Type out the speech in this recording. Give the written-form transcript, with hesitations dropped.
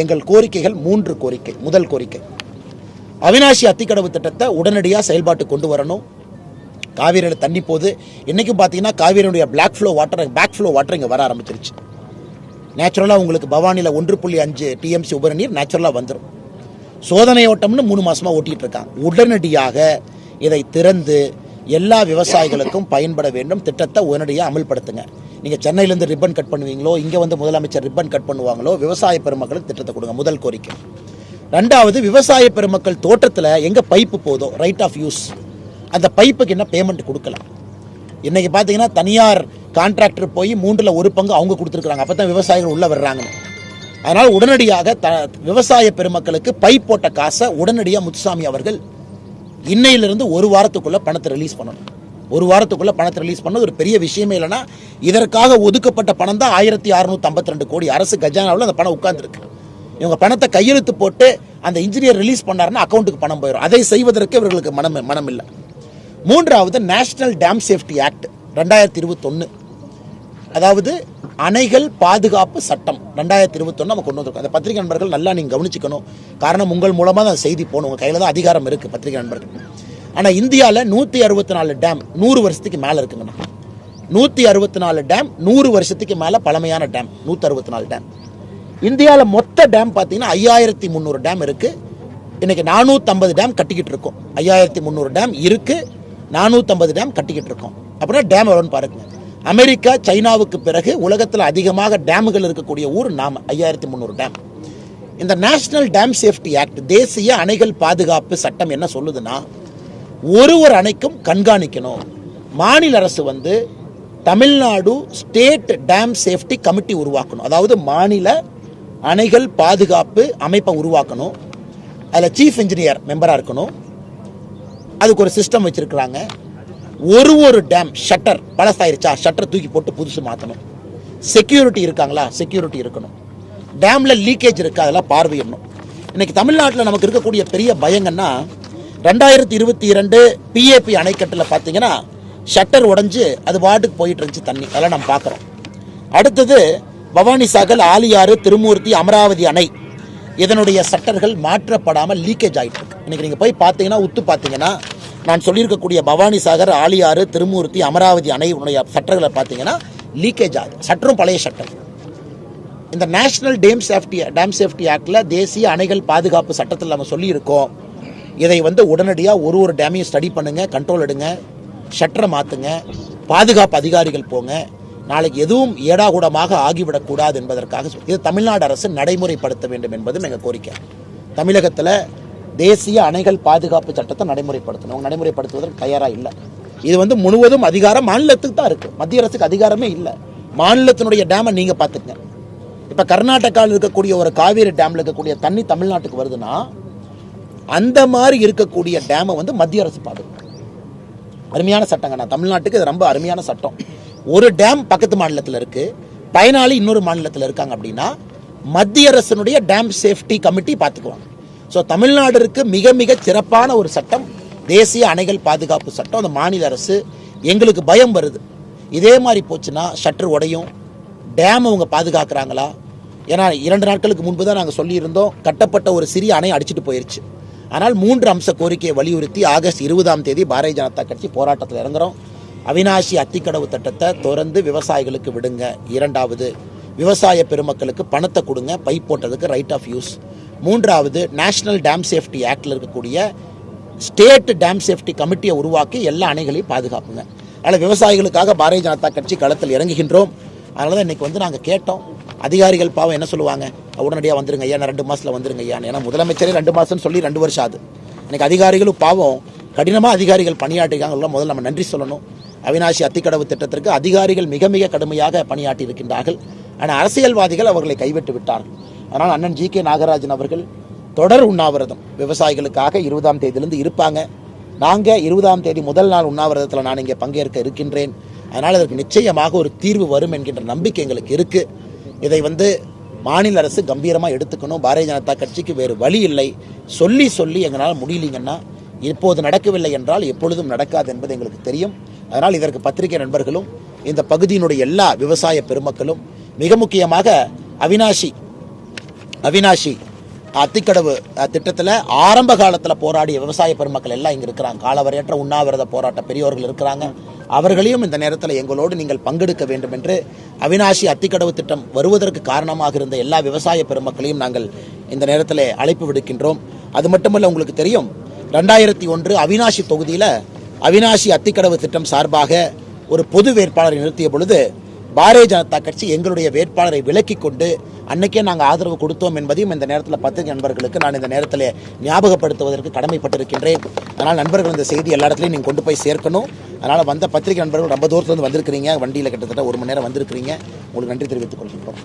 எங்கள் கோரிக்கைகள் 3 கோரிக்கை. முதல் கோரிக்கை, அவினாசி அத்திக்கடவு திட்டத்தை உடனடியாக செயல்பாட்டு கொண்டு வரணும். காவிரியில் தண்ணி போகுது. இன்றைக்கும் பார்த்தீங்கன்னா காவிரியுடைய பேக் ஃப்ளோ வாட்டர் இங்கே வர ஆரம்பிச்சிருச்சு. நேச்சுரலாக உங்களுக்கு பவானியில் 1.5 TMC உபரிநீர் நேச்சுரலாக வந்துடும். சோதனை ஓட்டம்னு 3 மாதமாக ஓட்டிகிட்டு இருக்காங்க. உடனடியாக இதை திறந்து எல்லா விவசாயிகளுக்கும் பயன்பட வேண்டும். திட்டத்தை உடனடியாக அமல்படுத்துங்க. நீங்கள் சென்னையிலேருந்து ரிப்பன் கட் பண்ணுவீங்களோ, இங்கே வந்து முதலமைச்சர் ரிப்பன் கட் பண்ணுவாங்களோ, விவசாய பெருமக்களுக்கு திட்டத்தை கொடுங்க. முதல் கோரிக்கை. ரெண்டாவது, விவசாய பெருமக்கள் தோட்டத்தில் எங்கே பைப்பு போதோ ரைட் ஆஃப் யூஸ், அந்த பைப்புக்கு என்ன பேமெண்ட் கொடுக்கலாம். இன்றைக்கி பார்த்தீங்கன்னா தனியார் கான்ட்ராக்டர் போய் 3ல் 1 பங்கு அவங்க கொடுத்துருக்குறாங்க. அப்போ தான் விவசாயிகள் உள்ளே வர்றாங்க. அதனால் உடனடியாக விவசாய பெருமக்களுக்கு பைப் போட்ட காசை உடனடியாக முத்துசாமி அவர்கள் இன்னையிலிருந்து 1 வாரத்துக்குள்ளே பணத்தை ரிலீஸ் பண்ணணும். 1 வாரத்துக்குள்ளே பணத்தை ரிலீஸ் பண்ணது ஒரு பெரிய விஷயமே இல்லைன்னா, இதற்காக ஒதுக்கப்பட்ட பணம் தான் 1652 கோடி. அரசு கஜானாவில் அந்த பணம் உட்கார்ந்துருக்கு. இவங்க பணத்தை கையெழுத்து போட்டு அந்த இன்ஜினியர் ரிலீஸ் பண்ணாருன்னா அக்கௌண்ட்டுக்கு பணம் போயிடும். அதை செய்வதற்கு இவர்களுக்கு மனம் இல்லை. மூன்றாவது, நேஷனல் டேம் சேஃப்டி ஆக்ட் 2021, அதாவது அணைகள் பாதுகாப்பு சட்டம் 2021 நம்ம கொண்டு வந்திருக்கோம். அந்த பத்திரிகை நண்பர்கள் நல்லா நீங்கள் கவனிச்சுக்கணும். காரணம், உங்கள் மூலமாக தான் செய்தி போகணும். உங்கள் கையில் தான் அதிகாரம் இருக்குது பத்திரிகை நண்பர்கள். ஆனால் இந்தியாவில் 164 டேம் 100 வருஷத்துக்கு மேலே இருக்குங்கண்ணா. 164 டேம் 100 வருஷத்துக்கு மேலே பழமையான டேம் 164 டேம். இந்தியாவில் மொத்த டேம் பார்த்தீங்கன்னா 5300 டேம் இருக்குது. இன்றைக்கி 450 டேம் கட்டிக்கிட்டு இருக்கோம். 5300 டேம் இருக்குது, 450 டேம் கட்டிக்கிட்டு இருக்கோம். அப்படின்னா டேம் எவ்வளோன்னு பாருங்க. அமெரிக்கா, சைனாவுக்கு பிறகு உலகத்தில் அதிகமாக டேமுகள் இருக்கக்கூடிய ஊர் நாம. 5300 டேம். இந்த நேஷனல் டேம் சேஃப்டி ஆக்ட், தேசிய அணைகள் பாதுகாப்பு சட்டம் என்ன சொல்லுதுன்னா, ஒரு அணைக்கும் கண்காணிக்கணும். மாநில அரசு வந்து Tamil Nadu state dam safety committee உருவாக்கணும். அதாவது மாநில அணைகள் பாதுகாப்பு அமைப்பை உருவாக்கணும். அதில் சீஃப் இன்ஜினியர் மெம்பராக இருக்கணும். அதுக்கு ஒரு சிஸ்டம் வச்சிருக்கிறாங்க. ஒரு டேம் ஷட்டர் பழசாயிருச்சா, ஷட்டர் தூக்கி போட்டு புதுசு மாற்றணும். செக்யூரிட்டி இருக்காங்களா, செக்யூரிட்டி இருக்கணும். டேமில் லீக்கேஜ் இருக்கா, அதெல்லாம் பார்வையிடணும். இன்னைக்கு தமிழ்நாட்டில் நமக்கு இருக்கக்கூடிய பெரிய பயங்கன்னா, 2022 PAP அணைக்கட்டில் பார்த்தீங்கன்னா ஷட்டர் உடஞ்சி அது வாட்டுக்கு போயிட்டு இருந்துச்சு தண்ணி. அதெல்லாம் நம்ம பார்க்குறோம். அடுத்தது பவானி சாகர், ஆலியாறு, திருமூர்த்தி, அமராவதி அணை, இதனுடைய சட்டர்கள் மாற்றப்படாமல் லீக்கேஜ் ஆகிட்டு இருக்கு. இன்னைக்கு நீங்கள் போய் பார்த்தீங்கன்னா, உத்து பார்த்தீங்கன்னா, நான் சொல்லியிருக்கக்கூடிய பவானி சாகர், ஆலியாறு, திருமூர்த்தி, அமராவதி அணையுடைய சட்டர்களை பார்த்தீங்கன்னா லீக்கேஜ் ஆகுது. சட்டரும் பழைய சட்டம். இந்த நேஷனல் டேம் சேஃப்டி ஆக்டில், தேசிய அணைகள் பாதுகாப்பு சட்டத்தில் நம்ம சொல்லியிருக்கோம். இதை வந்து உடனடியாக ஒரு டேமையும் ஸ்டடி பண்ணுங்க, கண்ட்ரோல் எடுங்க, ஷட்டரை மாற்றுங்க, பாதுகாப்பு அதிகாரிகள் போங்க. நாளைக்கு எதுவும் ஏடாகூடமாக ஆகிவிடக்கூடாது என்பதற்காக இது தமிழ்நாடு அரசு நடைமுறைப்படுத்த வேண்டும் என்பதும் எங்கள் கோரிக்கை. தமிழகத்தில் தேசிய அணைகள் பாதுகாப்பு சட்டத்தை நடைமுறைப்படுத்தணும். நடைமுறைப்படுத்துவதற்கு தயாராக இல்லை. இது வந்து முழுவதும் அதிகாரம் மாநிலத்துக்கு தான் இருக்குது. மத்திய அரசுக்கு அதிகாரமே இல்லை. மாநிலத்தினுடைய டேமை நீங்கள் பார்த்துக்கங்க. இப்போ கர்நாடகாவில் இருக்கக்கூடிய ஒரு காவேரி டேமில் இருக்கக்கூடிய தண்ணி தமிழ்நாட்டுக்கு வருதுன்னா, அந்த மாதிரி இருக்கக்கூடிய டேமை வந்து மத்திய அரசு பாதுகாக்கும். அருமையான சட்டங்கண்ணா. தமிழ்நாட்டுக்கு இது ரொம்ப அருமையான சட்டம். ஒரு டேம் பக்கத்து மாநிலத்தில் இருக்குது, பயனாளி இன்னொரு மாநிலத்தில் இருக்காங்க அப்படின்னா மத்திய அரசினுடைய டேம் சேஃப்டி கமிட்டி பார்த்துக்குவாங்க. ஸோ தமிழ்நாடுக்கு மிக மிக சிறப்பான ஒரு சட்டம் தேசிய அணைகள் பாதுகாப்பு சட்டம். அந்த மாநில அரசு, எங்களுக்கு பயம் வருது, இதே மாதிரி போச்சுன்னா ஷட்டர் உடையும், டேம் அவங்க பாதுகாக்கிறாங்களா? ஏன்னா 2 நாட்களுக்கு முன்பு தான் நாங்கள் சொல்லியிருந்தோம், கட்டப்பட்ட ஒரு சிறிய அணை அடிச்சுட்டு போயிடுச்சு. ஆனால் 3 அம்ச கோரிக்கையை வலியுறுத்தி ஆகஸ்ட் 20 பாரதிய ஜனதா கட்சி போராட்டத்தில் இறங்குறோம். அவினாசி அத்திக்கடவு திட்டத்தை தொடர்ந்து விவசாயிகளுக்கு விடுங்க. 2வது, விவசாய பெருமக்களுக்கு பணத்தை கொடுங்க, பைப் போட்டதுக்கு ரைட் ஆஃப் யூஸ். 3வது, நேஷனல் டேம் சேஃப்டி ஆக்டில் இருக்கக்கூடிய ஸ்டேட் டேம் சேஃப்டி கமிட்டியை உருவாக்கி எல்லா அணைகளையும் பாதுகாப்புங்க. அதனால் விவசாயிகளுக்காக பாரதிய ஜனதா கட்சி களத்தில் இறங்குகின்றோம். அதனால தான் இன்றைக்கி வந்து நாங்கள் கேட்டோம். அதிகாரிகள் பாவம் என்ன சொல்லுவாங்க, உடனடியாக வந்துருங்க ஐயா, 2 மாதத்தில் வந்துருங்க ஐயா. ஏன்னா முதலமைச்சரே 2 மாதம்னு சொல்லி 2 வருஷம் ஆகுது. இன்றைக்கி அதிகாரிகளும் பாவம் கடினமாக அதிகாரிகள் பணியாற்றிருக்காங்க. முதல்ல நம்ம நன்றி சொல்லணும். அவினாசி அத்திக்கடவு திட்டத்திற்கு அதிகாரிகள் மிக மிக கடுமையாக பணியாற்றி இருக்கின்றார்கள். ஆனால் அரசியல்வாதிகள் அவர்களை கைவிட்டு விட்டார்கள். அதனால் அண்ணன் GK நாகராஜன் அவர்கள் தொடர் உண்ணாவிரதம் விவசாயிகளுக்காக 20ஆம் தேதியிலிருந்து இருப்பாங்க. நாங்கள் 20ஆம் தேதி முதல் நாள் உண்ணாவிரதத்தில் நான் இங்கே பங்கேற்க இருக்கின்றேன். அதனால் அதற்கு நிச்சயமாக ஒரு தீர்வு வரும் என்கின்ற நம்பிக்கை எங்களுக்கு இருக்குது. இதை வந்து மாநில அரசு கம்பீரமாக எடுத்துக்கணும். பாரதிய ஜனதா கட்சிக்கு வேறு வழி இல்லை. சொல்லி எங்களால் முடியலைங்கன்னா, இப்போது நடக்கவில்லை என்றால் எப்பொழுதும் நடக்காது என்பது எங்களுக்கு தெரியும். அதனால் இதற்கு பத்திரிகை நண்பர்களும் இந்த பகுதியினுடைய எல்லா விவசாய பெருமக்களும், மிக முக்கியமாக அவினாசி அவினாஷி அத்திக்கடவு திட்டத்தில் ஆரம்ப காலத்தில் போராடிய விவசாய பெருமக்கள் எல்லாம் இங்கே இருக்கிறாங்க. காலவரையற்ற உண்ணாவிரத போராட்ட பெரியோர்கள் இருக்கிறாங்க. அவர்களையும் இந்த நேரத்தில் எங்களோடு நீங்கள் பங்கெடுக்க வேண்டும் என்று அவினாஷி அத்திக்கடவு திட்டம் வருவதற்கு காரணமாக இருந்த எல்லா விவசாய பெருமக்களையும் நாங்கள் இந்த நேரத்தில் அழைப்பு விடுக்கின்றோம். அது மட்டுமல்ல, உங்களுக்கு தெரியும் 2001 அவினாஷி தொகுதியில் அவினாஷி அத்திக்கடவு திட்டம் சார்பாக ஒரு பொது வேட்பாளரை நிறுத்திய பொழுது பாரதிய ஜனதா கட்சி எங்களுடைய வேட்பாளரை விலக்கி கொண்டு அன்னைக்கே நாங்கள் ஆதரவு கொடுத்தோம் என்பதையும் இந்த நேரத்தில் பத்திரிகை நண்பர்களுக்கு நான் இந்த நேரத்தில் ஞாபகப்படுத்துவதற்கு கடமைப்பட்டிருக்கின்றேன். அதனால் நண்பர்கள் இந்த செய்தி எல்லா இடத்துலையும் நீங்கள் கொண்டு போய் சேர்க்கணும். அதனால் வந்த பத்திரிகை நண்பர்கள் ரொம்ப தூரத்துலேருந்து வந்திருக்கிறீங்க, வண்டியில் கிட்டத்தட்ட 1 மணி நேரம் வந்திருக்கிறீங்க. உங்களுக்கு நன்றி தெரிவித்துக் கொள்கின்றோம்.